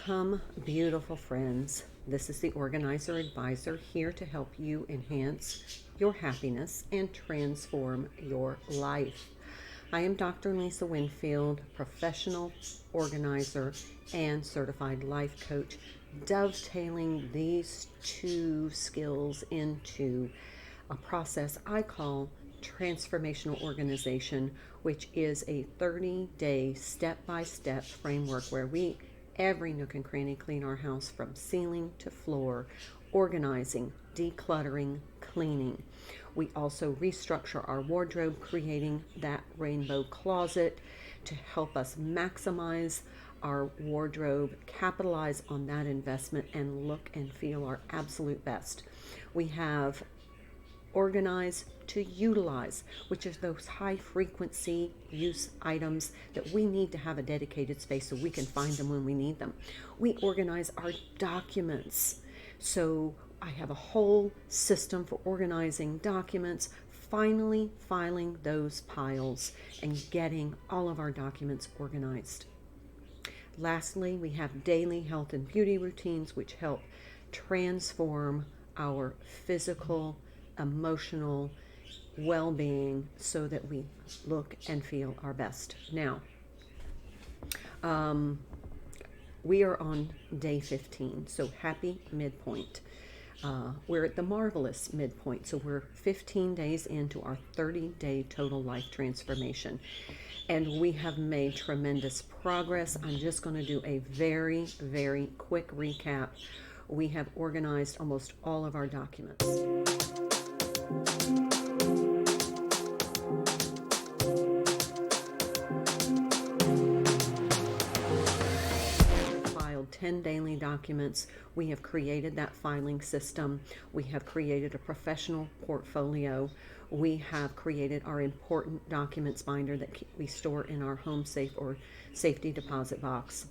Welcome, beautiful friends. This is the Organizer Advisor here to help you enhance your happiness and transform your life. I am Dr. Lisa Winfield, professional organizer and certified life coach, dovetailing these two skills into a process I call transformational organization, which is a 30-day step-by-step framework where we every nook and cranny clean our house from ceiling to floor, organizing, decluttering, cleaning. We also restructure our wardrobe, creating that rainbow closet to help us maximize our wardrobe, capitalize on that investment, and look and feel our absolute best. We have organize to utilize, which is those high frequency use items that we need to have a dedicated space so we can find them when we need them. We organize our documents. So I have a whole system for organizing documents, finally filing those piles and getting all of our documents organized. Lastly, we have daily health and beauty routines which help transform our physical, emotional well-being so that we look and feel our best. Now, we are on day 15, so happy midpoint. We're at the marvelous midpoint, so we're 15 days into our 30-day total life transformation, and we have made tremendous progress. I'm just going to do a very, very quick recap. We have organized almost all of our documents. Filed 10 daily documents. We have created that filing system. We have created a professional portfolio. We have created our important documents binder that we store in our home safe or safety deposit box.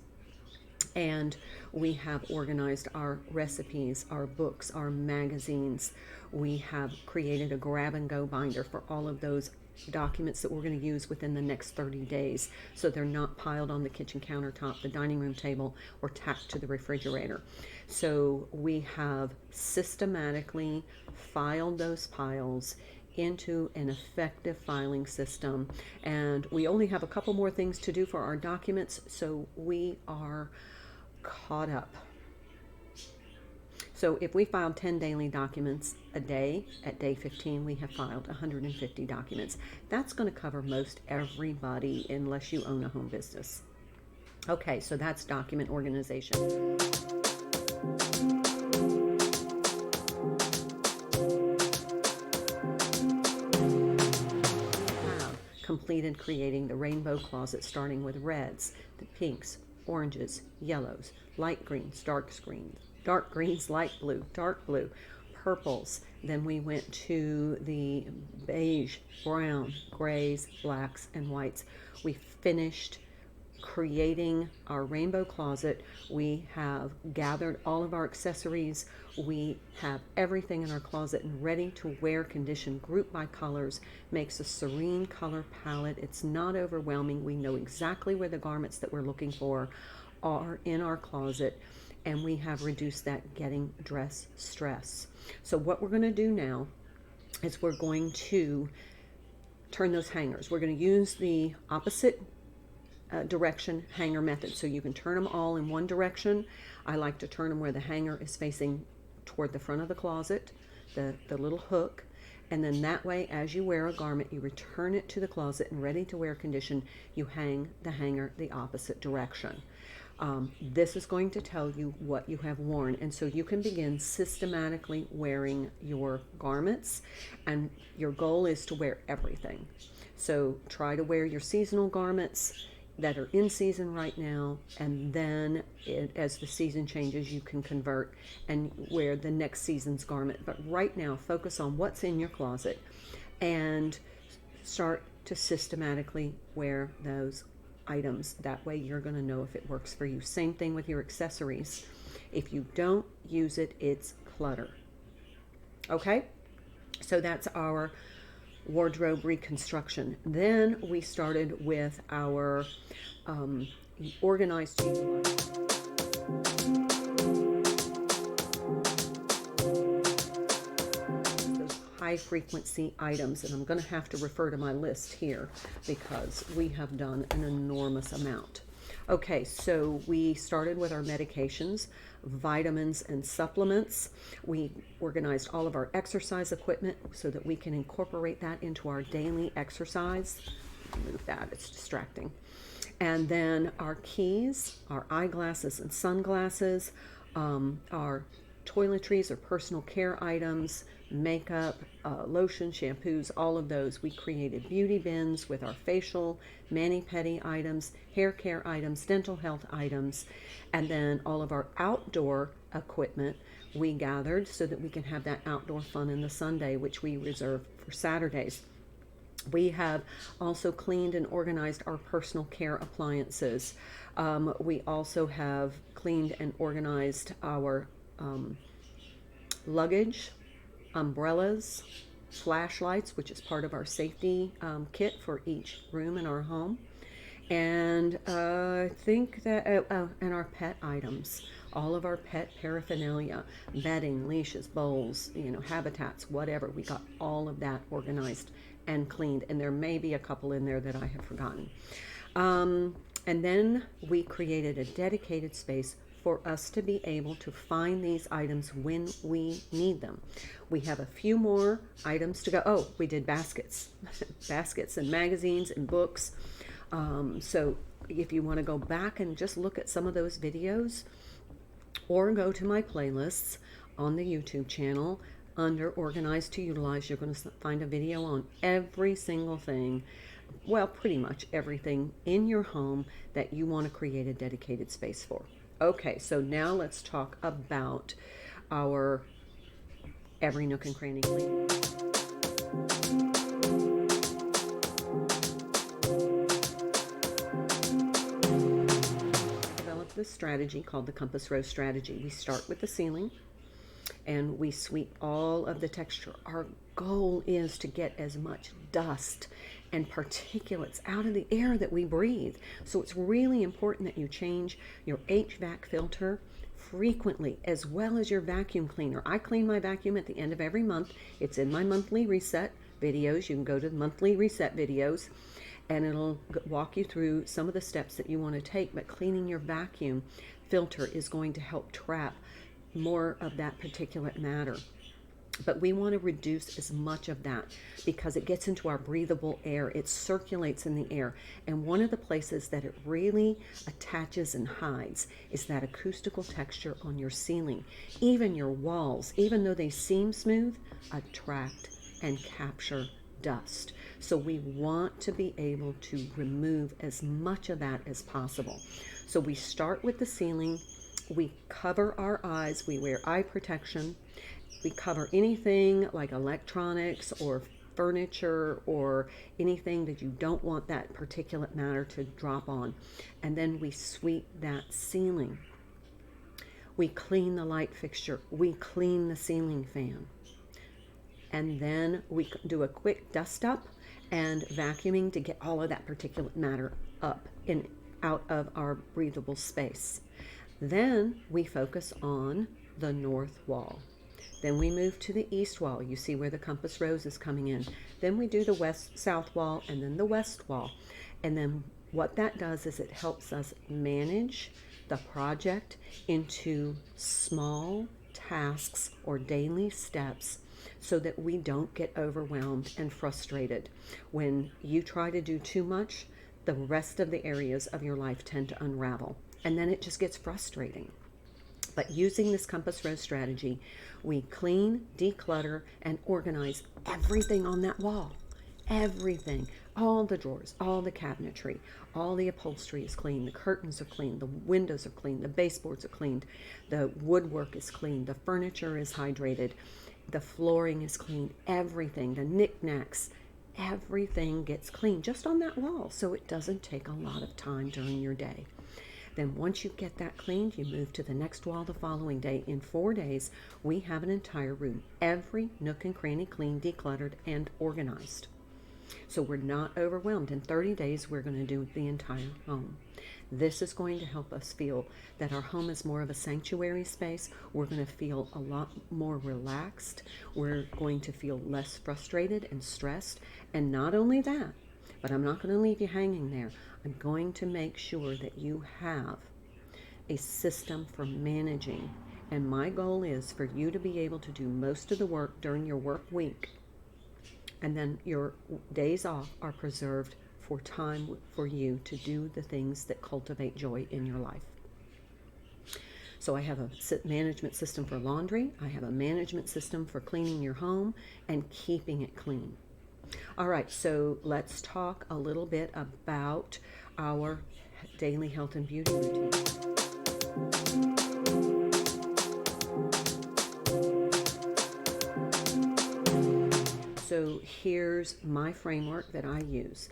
And we have organized our recipes, our books, our magazines. We have created a grab and go binder for all of those documents that we're going to use within the next 30 days, so they're not piled on the kitchen countertop, the dining room table, or tacked to the refrigerator. So we have systematically filed those piles into an effective filing system, and we only have a couple more things to do for our documents, so we are caught up. So if we filed 10 daily documents a day, at day 15 we have filed 150 documents. That's going to cover most everybody unless you own a home business. Okay, so that's document organization. Completed creating the rainbow closet, starting with reds, the pinks, oranges, yellows, light greens, dark greens, light blue, dark blue, purples. Then we went to the beige, brown, grays, blacks, and whites. We finished creating our rainbow closet. We have gathered all of our accessories. We have everything in our closet and ready to wear condition, grouped by colors, makes a serene color palette. It's not overwhelming. We know exactly where the garments that we're looking for are in our closet, and we have reduced that getting dress stress. So what we're going to do now is we're going to turn those hangers. We're going to use the opposite direction hanger method, so you can turn them all in one direction. I like to turn them where the hanger is facing toward the front of the closet, the little hook, and then that way as you wear a garment you return it to the closet and ready to wear condition, you hang the hanger the opposite direction. This is going to tell you what you have worn, and so you can begin systematically wearing your garments, and your goal is to wear everything. So try to wear your seasonal garments that are in season right now, and then as the season changes you can convert and wear the next season's garment. But right now focus on what's in your closet and start to systematically wear those items. That way you're going to know if it works for you. Same thing with your accessories. If you don't use it, it's clutter. Okay, so that's our wardrobe reconstruction. Then we started with our organized high frequency items, and I'm going to have to refer to my list here because we have done an enormous amount. Okay, so we started with our medications, vitamins and supplements. We organized all of our exercise equipment so that we can incorporate that into our daily exercise. Move that, it's distracting. And then our keys, our eyeglasses and sunglasses, our toiletries or personal care items, makeup, lotion, shampoos, all of those. We created beauty bins with our facial, mani-pedi items, hair care items, dental health items, and then all of our outdoor equipment we gathered so that we can have that outdoor fun in the Sunday, which we reserve for Saturdays. We have also cleaned and organized our personal care appliances. We also have cleaned and organized our luggage, umbrellas, flashlights, which is part of our safety kit for each room in our home. And I think that, and our pet items, all of our pet paraphernalia, bedding, leashes, bowls, habitats, whatever. We got all of that organized and cleaned, and there may be a couple in there that I have forgotten. And then we created a dedicated space for us to be able to find these items when we need them. We have a few more items to go. Oh, we did baskets, baskets and magazines and books. So if you want to go back and just look at some of those videos, or go to my playlists on the YouTube channel, under Organize to Utilize, you're going to find a video on every single thing, well, pretty much everything in your home that you want to create a dedicated space for. Okay, so now let's talk about our Every Nook and Cranny cleaning. Developed this strategy called the Compass Rose strategy. We start with the ceiling, and we sweep all of the texture. Our goal is to get as much dust and particulates out of the air that we breathe. So it's really important that you change your HVAC filter frequently, as well as your vacuum cleaner. I clean my vacuum at the end of every month. It's in my monthly reset videos. You can go to the monthly reset videos, and it'll walk you through some of the steps that you want to take. But cleaning your vacuum filter is going to help trap more of that particulate matter. But we want to reduce as much of that because it gets into our breathable air. It circulates in the air. And one of the places that it really attaches and hides is that acoustical texture on your ceiling. Even your walls, even though they seem smooth, attract and capture dust. So we want to be able to remove as much of that as possible. So we start with the ceiling. We cover our eyes. We wear eye protection. We cover anything like electronics or furniture or anything that you don't want that particulate matter to drop on. And then we sweep that ceiling. We clean the light fixture. We clean the ceiling fan. And then we do a quick dust up and vacuuming to get all of that particulate matter up and out of our breathable space. Then we focus on the north wall. Then we move to the east wall. You see where the Compass Rose is coming in. Then we do the south wall and then the west wall. And then what that does is it helps us manage the project into small tasks or daily steps so that we don't get overwhelmed and frustrated. When you try to do too much, the rest of the areas of your life tend to unravel. And then it just gets frustrating. But using this Compass Rose strategy, we clean, declutter, and organize everything on that wall. Everything. All the drawers, all the cabinetry, all the upholstery is clean. The curtains are clean. The windows are clean. The baseboards are cleaned. The woodwork is clean. The furniture is hydrated. The flooring is clean. Everything. The knickknacks. Everything gets clean just on that wall, so it doesn't take a lot of time during your day. Then once you get that cleaned, you move to the next wall the following day. In 4 days, we have an entire room, every nook and cranny clean, decluttered, and organized. So we're not overwhelmed. In 30 days, we're going to do the entire home. This is going to help us feel that our home is more of a sanctuary space. We're going to feel a lot more relaxed. We're going to feel less frustrated and stressed. And not only that, but I'm not going to leave you hanging there. I'm going to make sure that you have a system for managing. And my goal is for you to be able to do most of the work during your work week. And then your days off are preserved for time for you to do the things that cultivate joy in your life. So I have a management system for laundry. I have a management system for cleaning your home and keeping it clean. All right, so let's talk a little bit about our daily health and beauty routine. So here's my framework that I use.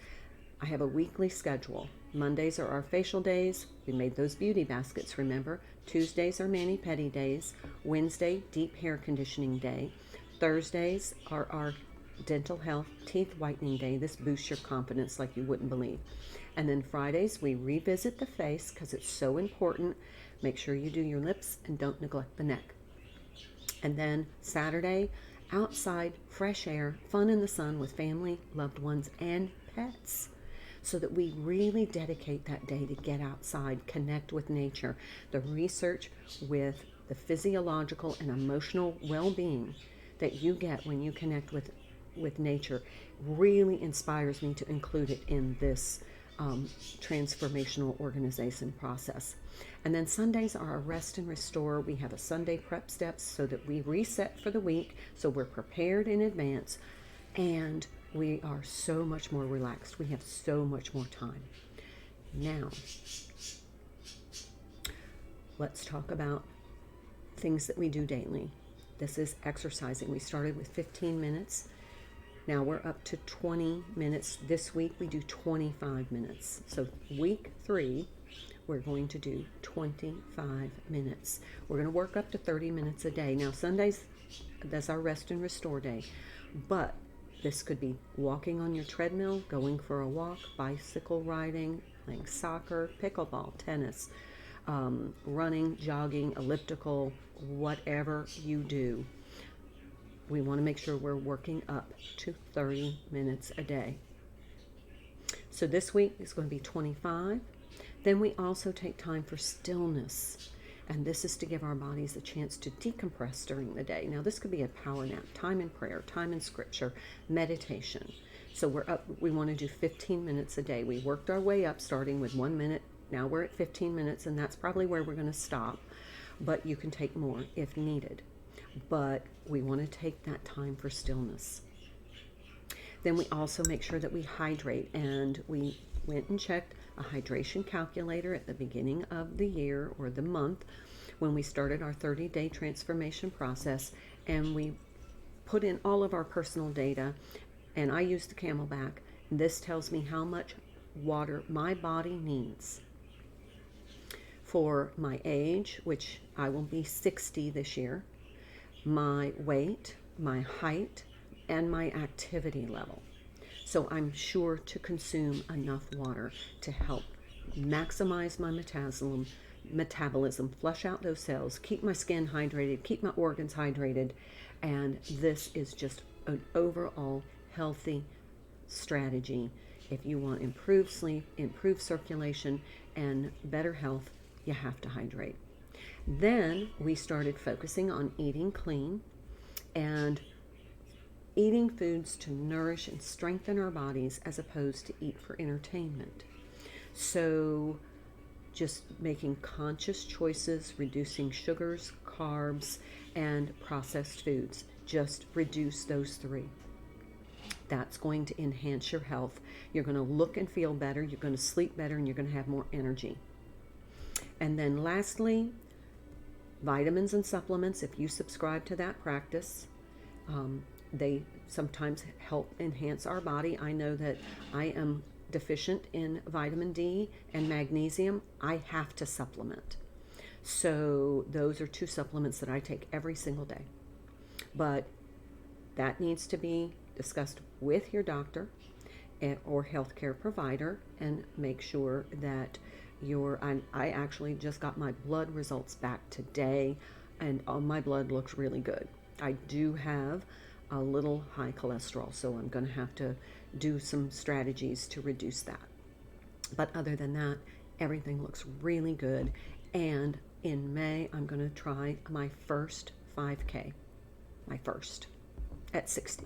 I have a weekly schedule. Mondays are our facial days. We made those beauty baskets, remember? Tuesdays are mani-pedi days. Wednesday, deep hair conditioning day. Thursdays are our dental health teeth whitening day. This boosts your confidence like you wouldn't believe. And then Fridays, we revisit the face because it's so important. Make sure you do your lips and don't neglect the neck. And then Saturday, outside, fresh air, fun in the sun with family, loved ones, and pets. So that we really dedicate that day to get outside, connect with nature. The research with the physiological and emotional well-being that you get when you connect with nature really inspires me to include it in this transformational organization process. And then Sundays are a rest and restore. We have a Sunday prep steps so that we reset for the week, so we're prepared in advance, and we are so much more relaxed. We have so much more time. Now, let's talk about things that we do daily. This is exercising. We started with 15 minutes. Now we're up to 20 minutes. This week we do 25 minutes. So week 3, we're going to do 25 minutes. We're going to work up to 30 minutes a day. Now Sundays, that's our rest and restore day. But this could be walking on your treadmill, going for a walk, bicycle riding, playing soccer, pickleball, tennis, running, jogging, elliptical, whatever you do. We want to make sure we're working up to 30 minutes a day. So this week is going to be 25. Then we also take time for stillness. And this is to give our bodies a chance to decompress during the day. Now, this could be a power nap, time in prayer, time in scripture, meditation. So we want to do 15 minutes a day. We worked our way up starting with 1 minute. Now we're at 15 minutes, and that's probably where we're going to stop. But you can take more if needed. But we want to take that time for stillness. Then we also make sure that we hydrate, and we went and checked a hydration calculator at the beginning of the year or the month when we started our 30-day transformation process, and we put in all of our personal data, and I use the Camelback. This tells me how much water my body needs for my age, which I will be 60 this year, my weight, my height, and my activity level. So I'm sure to consume enough water to help maximize my metabolism, flush out those cells, keep my skin hydrated, keep my organs hydrated, and this is just an overall healthy strategy. If you want improved sleep, improved circulation, and better health, you have to hydrate. Then we started focusing on eating clean and eating foods to nourish and strengthen our bodies as opposed to eat for entertainment. So just making conscious choices, reducing sugars, carbs, and processed foods. Just reduce those 3. That's going to enhance your health. You're going to look and feel better, you're going to sleep better, and you're going to have more energy. And then lastly, vitamins and supplements. If you subscribe to that practice, they sometimes help enhance our body. I know that I am deficient in vitamin D and magnesium. I have to supplement. So those are 2 supplements that I take every single day. But that needs to be discussed with your doctor. or healthcare provider and make sure that I actually just got my blood results back today, and my blood looks really good. I do have a little high cholesterol, so I'm going to have to do some strategies to reduce that. But other than that, everything looks really good. And in May, I'm going to try my first 5K, my first at 60.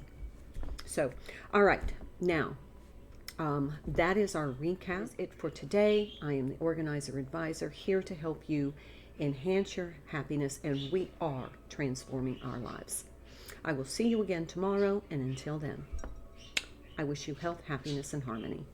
So, all right, now that is our recap. That's it for today. I am the Organizer Advisor, here to help you enhance your happiness, and we are transforming our lives. I will see you again tomorrow, and until then, I wish you health, happiness, and harmony.